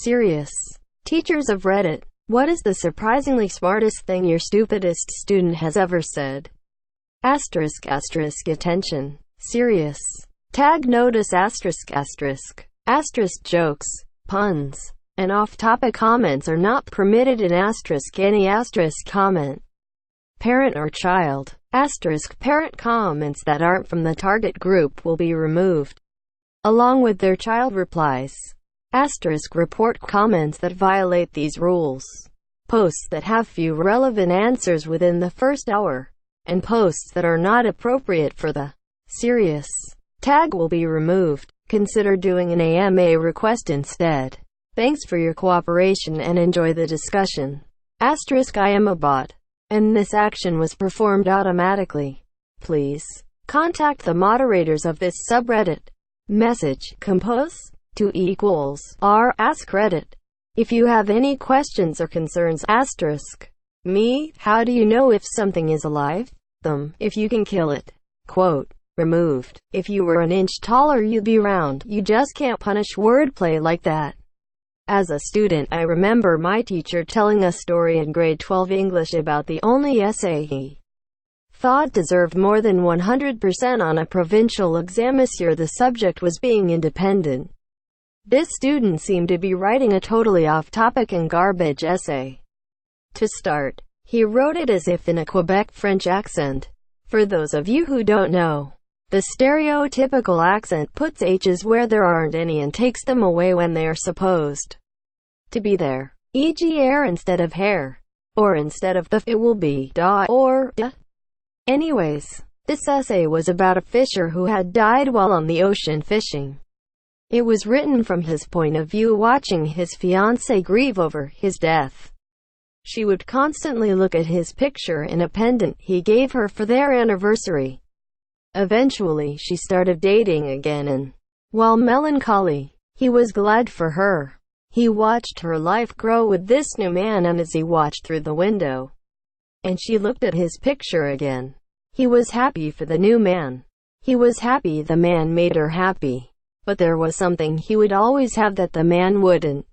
Serious. Teachers of Reddit. What is the surprisingly smartest thing your stupidest student has ever said? Asterisk asterisk attention. Serious. Tag notice asterisk asterisk. Asterisk jokes, puns, and off-topic comments are not permitted in asterisk any asterisk comment. Parent or child. Asterisk parent comments that aren't from the target group will be removed, along with their child replies. Asterisk report comments that violate these rules. Posts that have few relevant answers within the first hour, and posts that are not appropriate for the serious tag will be removed. Consider doing an AMA request instead. Thanks for your cooperation and enjoy the discussion. Asterisk I am a bot, and this action was performed automatically. Please contact the moderators of this subreddit. Message compose to equals r ask Reddit. If you have any questions or concerns. Asterisk me. How do you know if something is alive? If you can kill it. Quote. Removed. If you were an inch taller you'd be round. You just can't punish wordplay like that. As a student, I remember my teacher telling a story in grade 12 English about the only essay he thought deserved more than 100% on a provincial exam this year. The subject was being independent. This student seemed to be writing a totally off-topic and garbage essay. To start, he wrote it as if in a Quebec French accent. For those of you who don't know, the stereotypical accent puts H's where there aren't any and takes them away when they are supposed to be there. E.g. air instead of hair. Or instead of the, it will be da or da. Anyways, this essay was about a fisher who had died while on the ocean fishing. It was written from his point of view, watching his fiancée grieve over his death. She would constantly look at his picture in a pendant he gave her for their anniversary. Eventually she started dating again, and while melancholy, he was glad for her. He watched her life grow with this new man, and as he watched through the window and she looked at his picture again, he was happy for the new man. He was happy the man made her happy. But there was something he would always have that the man wouldn't.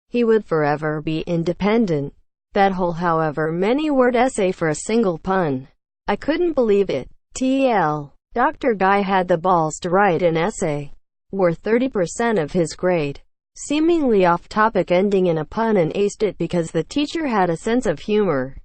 He would forever be independent. That whole however many word essay for a single pun. I couldn't believe it. TL. Dr. Guy had the balls to write an essay worth 30% of his grade, seemingly off-topic, ending in a pun, and aced it because the teacher had a sense of humor.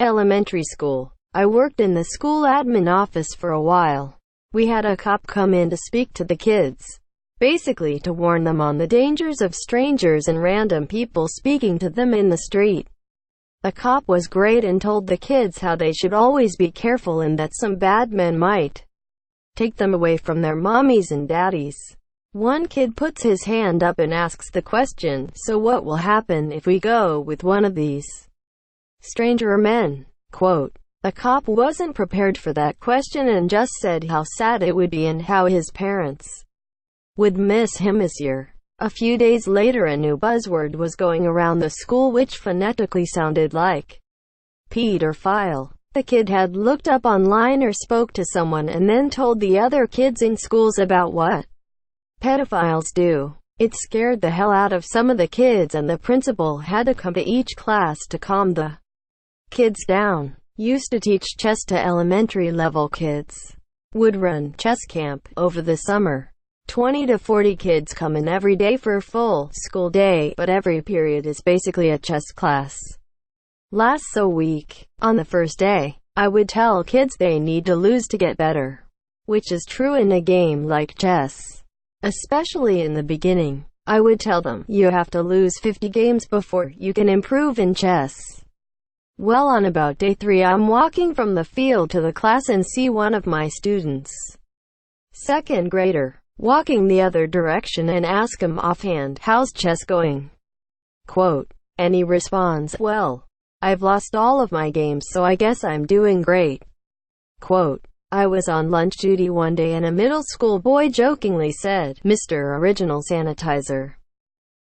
Elementary school. I worked in the school admin office for a while. We had a cop come in to speak to the kids, basically to warn them on the dangers of strangers and random people speaking to them in the street. The cop was great and told the kids how they should always be careful and that some bad men might take them away from their mommies and daddies. One kid puts his hand up and asks the question, so what will happen if we go with one of these stranger men? Quote. The cop wasn't prepared for that question and just said how sad it would be and how his parents would miss him this year. A few days later a new buzzword was going around the school which phonetically sounded like pedophile. The kid had looked up online or spoke to someone and then told the other kids in schools about what pedophiles do. It scared the hell out of some of the kids, and the principal had to come to each class to calm the kids down. Used to teach chess to elementary level kids. Would run chess camp over the summer. 20 to 40 kids come in every day for a full school day, but every period is basically a chess class. Lasts a week. On the first day, I would tell kids they need to lose to get better, which is true in a game like chess. Especially in the beginning, I would tell them, you have to lose 50 games before you can improve in chess. Well, on about day 3, I'm walking from the field to the class and see one of my students, second grader, walking the other direction, and ask him offhand, how's chess going? Quote. And he responds, well, I've lost all of my games, so I guess I'm doing great. Quote. I was on lunch duty one day and a middle school boy jokingly said, Mr. Original Sanitizer,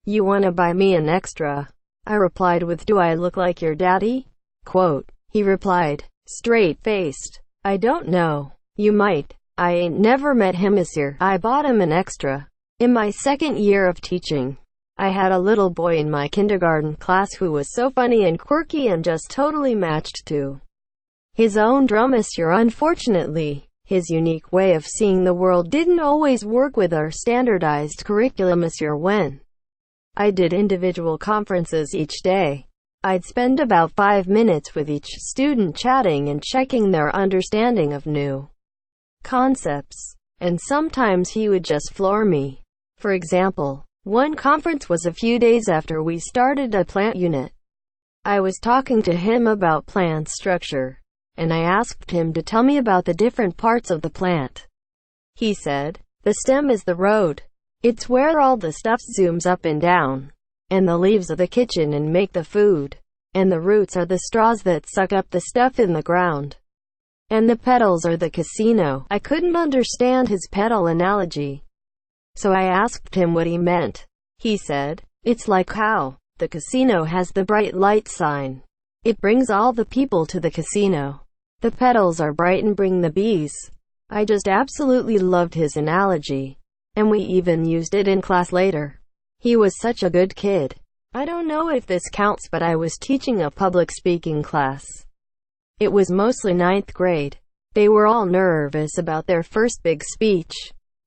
you wanna buy me an extra? I replied with, do I look like your daddy? Quote. He replied, straight-faced, I don't know. You might. I ain't never met him this year. I bought him an extra. In my second year of teaching, I had a little boy in my kindergarten class who was so funny and quirky and just totally matched to his own drum, monsieur. Unfortunately, his unique way of seeing the world didn't always work with our standardized curriculum, monsieur. When I did individual conferences each day, I'd spend about 5 minutes with each student chatting and checking their understanding of new concepts. And sometimes he would just floor me. For example, one conference was a few days after we started a plant unit. I was talking to him about plant structure, and I asked him to tell me about the different parts of the plant. He said, "The stem is the road. It's where all the stuff zooms up and down. And the leaves are the kitchen and make the food. And the roots are the straws that suck up the stuff in the ground. And the petals are the casino." I couldn't understand his petal analogy, so I asked him what he meant. He said, "It's like how the casino has the bright light sign. It brings all the people to the casino. The petals are bright and bring the bees." I just absolutely loved his analogy, and we even used it in class later. He was such a good kid. I don't know if this counts, but I was teaching a public speaking class. It was mostly 9th grade. They were all nervous about their first big speech,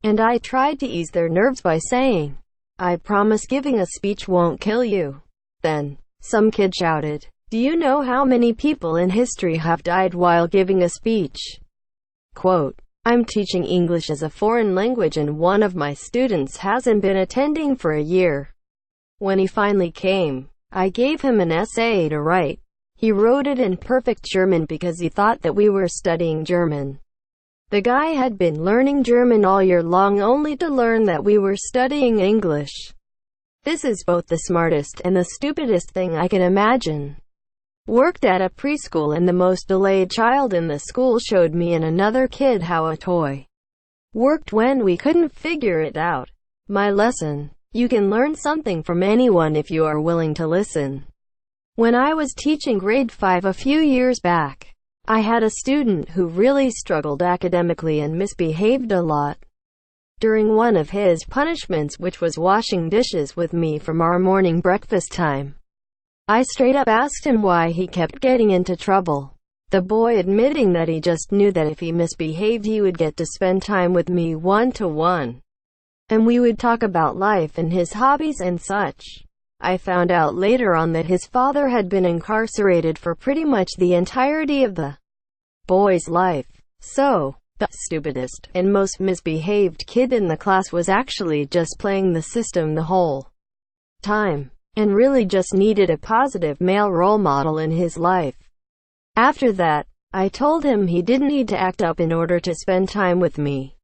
and I tried to ease their nerves by saying, "I promise giving a speech won't kill you." Then, some kid shouted, "Do you know how many people in history have died while giving a speech?" Quote, "I'm teaching English as a foreign language and one of my students hasn't been attending for a year. When he finally came, I gave him an essay to write. He wrote it in perfect German because he thought that we were studying German. The guy had been learning German all year long only to learn that we were studying English. This is both the smartest and the stupidest thing I can imagine." Worked at a preschool, and the most delayed child in the school showed me and another kid how a toy worked when we couldn't figure it out. My lesson: you can learn something from anyone if you are willing to listen. When I was teaching grade 5 a few years back, I had a student who really struggled academically and misbehaved a lot. During one of his punishments, which was washing dishes with me from our morning breakfast time, I straight up asked him why he kept getting into trouble. The boy admitting that he just knew that if he misbehaved he would get to spend time with me one-to-one, and we would talk about life and his hobbies and such. I found out later on that his father had been incarcerated for pretty much the entirety of the boy's life. So, the stupidest and most misbehaved kid in the class was actually just playing the system the whole time, and really just needed a positive male role model in his life. After that, I told him he didn't need to act up in order to spend time with me.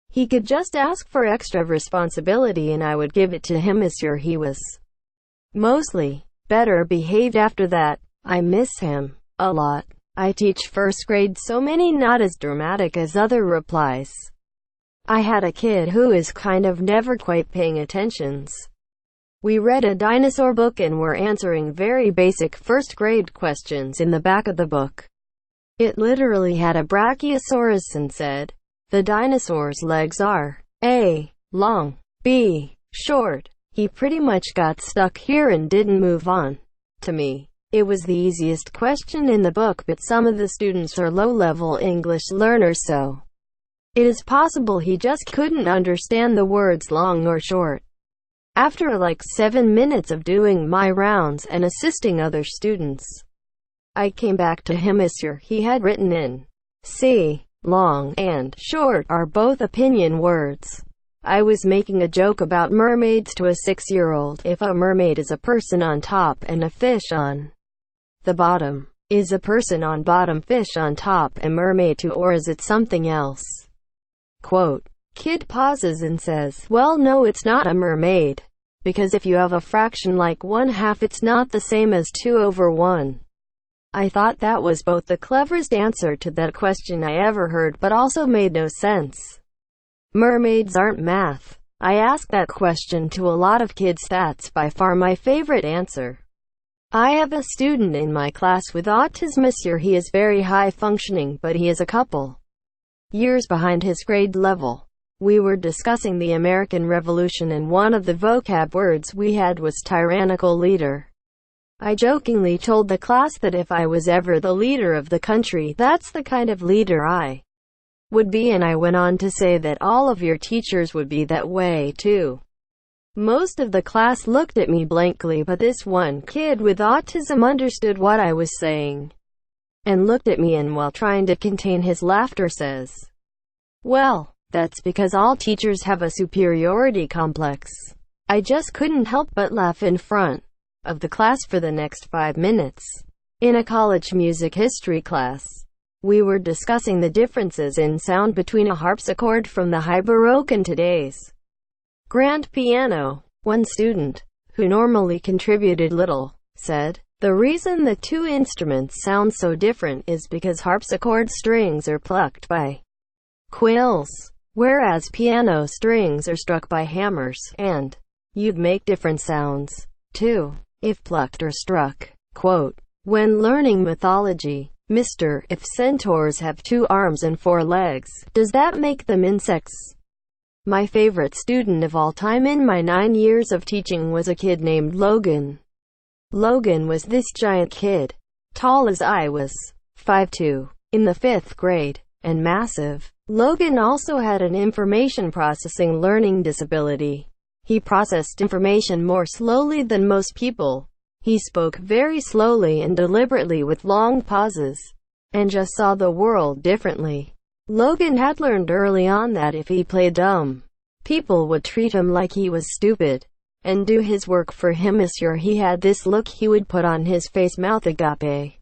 He could just ask for extra responsibility and I would give it to him, monsieur. He was mostly better behaved after that. I miss him a lot. I teach first grade, so many not as dramatic as other replies. I had a kid who is kind of never quite paying attentions. We read a dinosaur book and were answering very basic first grade questions in the back of the book. It literally had a brachiosaurus and said, "The dinosaur's legs are A. long, B. short." He pretty much got stuck here and didn't move on. To me, it was the easiest question in the book, but some of the students are low-level English learners, so it is possible he just couldn't understand the words long or short. After like 7 minutes of doing my rounds and assisting other students, I came back to him, monsieur. He had written in C. Long and short are both opinion words. I was making a joke about mermaids to a 6-year-old. If a mermaid is a person on top and a fish on the bottom, is a person on bottom, fish on top, a mermaid too, or is it something else? Quote. Kid pauses and says, "Well, no, it's not a mermaid. Because if you have a fraction like 1/2, it's not the same as 2/1. I thought that was both the cleverest answer to that question I ever heard, but also made no sense. Mermaids aren't math. I ask that question to a lot of kids. That's by far my favorite answer. I have a student in my class with autism, monsieur. He is very high functioning, but he is a couple years behind his grade level. We were discussing the American Revolution and one of the vocab words we had was tyrannical leader. I jokingly told the class that if I was ever the leader of the country, that's the kind of leader I would be, and I went on to say that all of your teachers would be that way too. Most of the class looked at me blankly, but this one kid with autism understood what I was saying and looked at me and, while trying to contain his laughter, says, "Well, that's because all teachers have a superiority complex." I just couldn't help but laugh in front of the class for the next 5 minutes. In a college music history class, we were discussing the differences in sound between a harpsichord from the High Baroque and today's grand piano. One student, who normally contributed little, said, "The reason the two instruments sound so different is because harpsichord strings are plucked by quills, whereas piano strings are struck by hammers, and you'd make different sounds, too, if plucked or struck." Quote, "When learning mythology, Mr. If centaurs have 2 arms and 4 legs, does that make them insects?" My favorite student of all time in my 9 years of teaching was a kid named Logan. Logan was this giant kid, tall as I was, 5'2", in the 5th grade, and massive. Logan also had an information processing learning disability. He processed information more slowly than most people. He spoke very slowly and deliberately with long pauses, and just saw the world differently. Logan had learned early on that if he played dumb, people would treat him like he was stupid, and do his work for him. Sure, he had this look he would put on his face, mouth agape,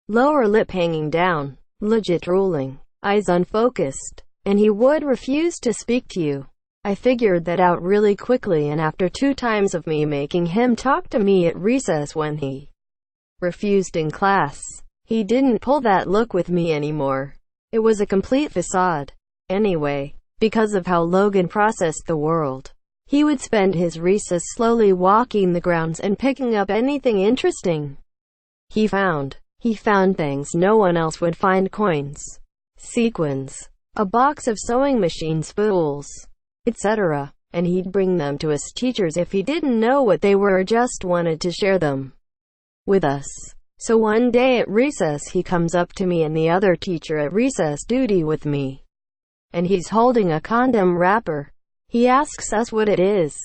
lower lip hanging down, legit drooling, eyes unfocused, and he would refuse to speak to you. I figured that out really quickly, and after 2 times of me making him talk to me at recess when he refused in class, he didn't pull that look with me anymore. It was a complete facade. Anyway, because of how Logan processed the world, he would spend his recess slowly walking the grounds and picking up anything interesting he found. He found things no one else would find: coins, sequins, a box of sewing machine spools, etc. And he'd bring them to us teachers if he didn't know what they were or just wanted to share them with us. So one day at recess, he comes up to me and the other teacher at recess duty with me, and he's holding a condom wrapper. He asks us what it is,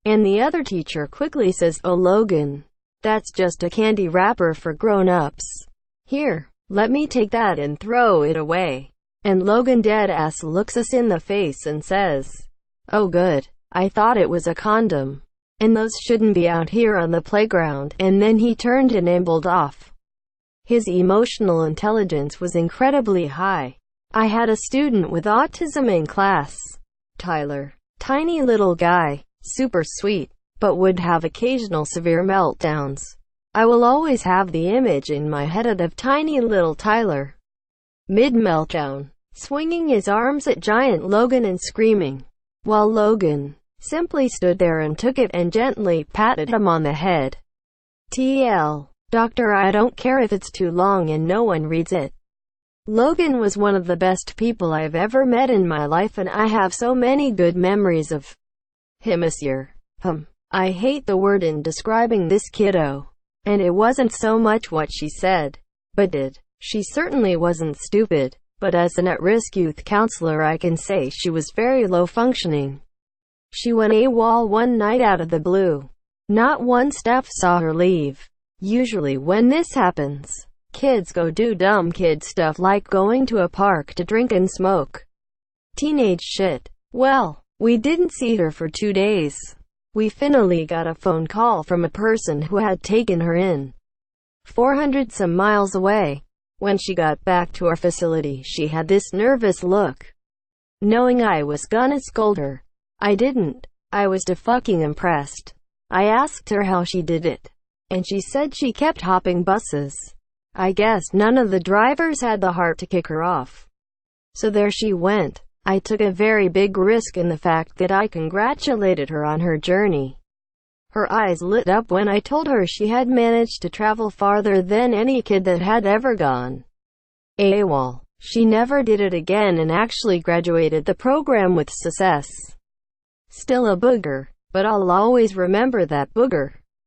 and the other teacher quickly says, "Oh, Logan, that's just a candy wrapper for grown-ups. Here, let me take that," and throw it away. And Logan dead-ass looks us in the face and says, "Oh good, I thought it was a condom, and those shouldn't be out here on the playground," and then he turned and ambled off. His emotional intelligence was incredibly high. I had a student with autism in class, Tyler. Tiny little guy, super sweet, but would have occasional severe meltdowns. I will always have the image in my head of tiny little Tyler, mid-meltdown, swinging his arms at giant Logan and screaming, while Logan simply stood there and took it and gently patted him on the head. TL. "Doctor, I don't care if it's too long and no one reads it." Logan was one of the best people I've ever met in my life, and I have so many good memories of him. I hate the word in describing this kiddo. And it wasn't so much what she said, but did. She certainly wasn't stupid, but as an at-risk youth counselor I can say she was very low functioning. She went AWOL one night out of the blue. Not one staff saw her leave. Usually when this happens, kids go do dumb kid stuff like going to a park to drink and smoke. Teenage shit. Well, we didn't see her for 2 days. We finally got a phone call from a person who had taken her in 400 some miles away. When she got back to our facility, she had this nervous look, knowing I was gonna scold her. I didn't. I was fucking impressed. I asked her how she did it, and she said she kept hopping buses. I guess none of the drivers had the heart to kick her off. So there she went. I took a very big risk in the fact that I congratulated her on her journey. Her eyes lit up when I told her she had managed to travel farther than any kid that had ever gone AWOL. She never did it again and actually graduated the program with success. Still a booger. But I'll always remember that booger.